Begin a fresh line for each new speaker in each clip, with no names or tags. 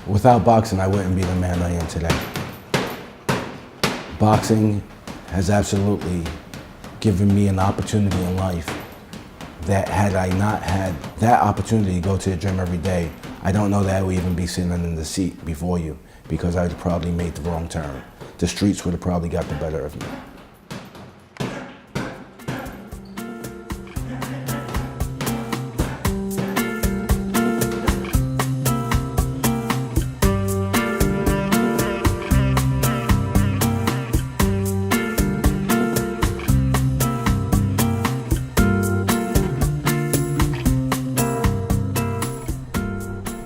Without boxing, I wouldn't be the man I am today. Boxing has absolutely given me an opportunity in life that had I not had that opportunity to go to the gym every day, I don't know that I would even be sitting in the seat before you, because I would have probably made the wrong turn. The streets would have probably got the better of me.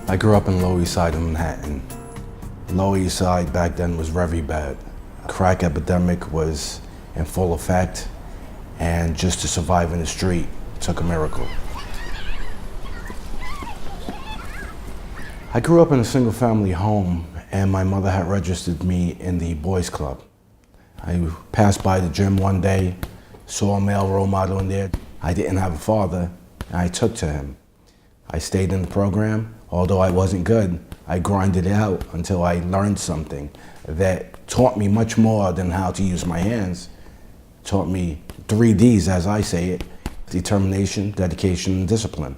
I grew up in Lower East Side of Manhattan. Lower East Side back then was very bad. Crack epidemic was in full effect, and just to survive in the street took a miracle. I grew up in a single family home, and my mother had registered me in the boys club. I passed by the gym one day, saw a male role model in there. I didn't have a father, and I took to him. I stayed in the program. Although I wasn't good, I grinded it out until I learned something that taught me much more than how to use my hands. Taught me 3 Ds, as I say it: determination, dedication, and discipline.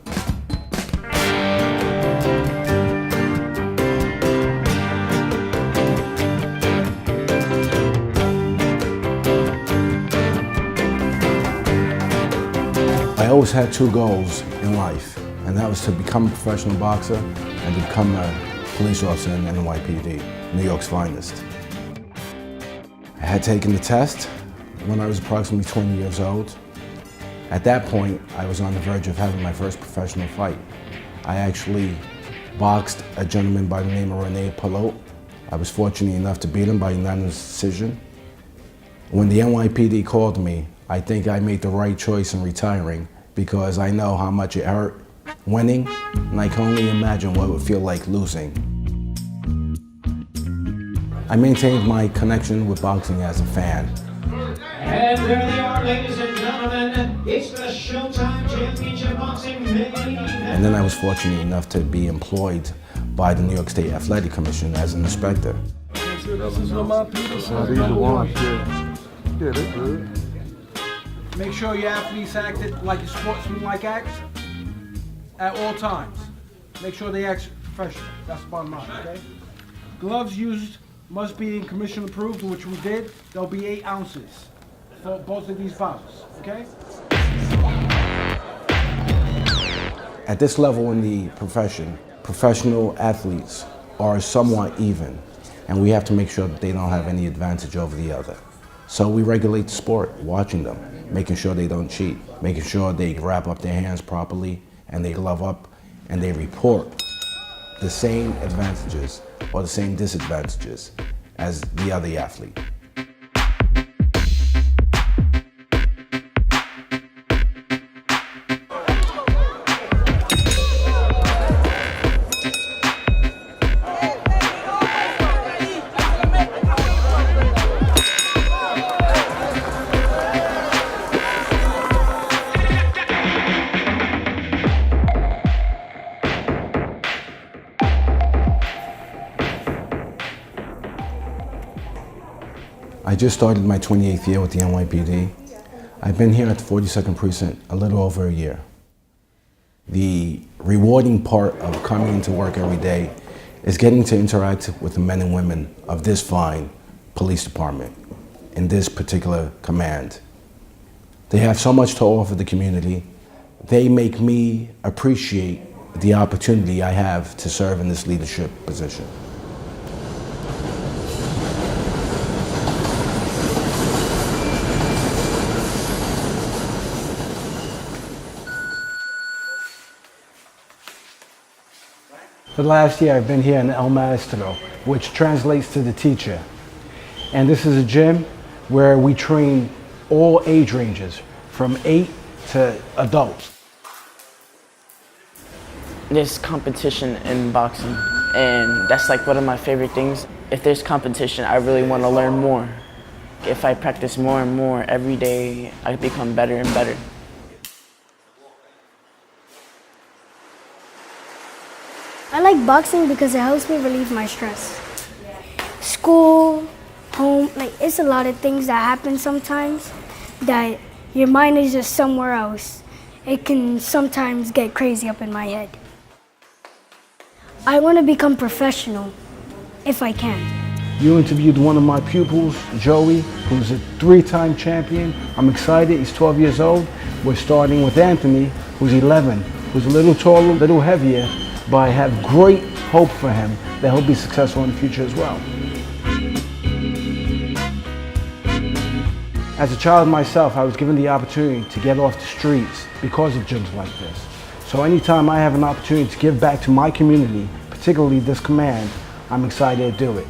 I always had 2 goals in life, and that was to become a professional boxer and to become a police officer in NYPD, New York's finest. I had taken the test when I was approximately 20 years old. At that point, I was on the verge of having my first professional fight. I actually boxed a gentleman by the name of Ernest. I was fortunate enough to beat him by unanimous decision. When the NYPD called me, I think I made the right choice in retiring, because I know how much it hurt winning, and I can only imagine what it would feel like losing. I maintained my connection with boxing as a fan.
And there they are, ladies and gentlemen. It's the Showtime Championship Boxing Main.
And then I was fortunate enough to be employed by the New York State Athletic Commission as an inspector.
This is what my people say. These are ones, yeah. Yeah, they're good.
Make sure your athletes act like a sportsman-like act at all times. Make sure they act professional. That's the bottom line, okay? Gloves used must be in commission approved, which we did. There'll be 8 ounces for both of these bouts, okay?
At this level in the profession, professional athletes are somewhat even, and we have to make sure that they don't have any advantage over the other. So we regulate the sport, watching them, making sure they don't cheat, making sure they wrap up their hands properly, and they glove up, and they report the same advantages or the same disadvantages as the other athlete. I just started my 28th year with the NYPD. I've been here at the 42nd Precinct a little over a year. The rewarding part of coming into work every day is getting to interact with the men and women of this fine police department in this particular command. They have so much to offer the community. They make me appreciate the opportunity I have to serve in this leadership position.
For the last year, I've been here in El Maestro, which translates to the teacher. And this is a gym where we train all age ranges, from 8 to adults.
There's competition in boxing, and that's like one of my favorite things. If there's competition, I really want to learn more. If I practice more and more every day, I become better and better.
I like boxing because it helps me relieve my stress. School, home, like it's a lot of things that happen sometimes that your mind is just somewhere else. It can sometimes get crazy up in my head. I want to become professional if I can.
You interviewed one of my pupils, Joey, who's a 3-time champion. I'm excited, he's 12 years old. We're starting with Anthony, who's 11, who's a little taller, a little heavier, but I have great hope for him that he'll be successful in the future as well. As a child myself, I was given the opportunity to get off the streets because of gyms like this. So anytime I have an opportunity to give back to my community, particularly this command, I'm excited to do it.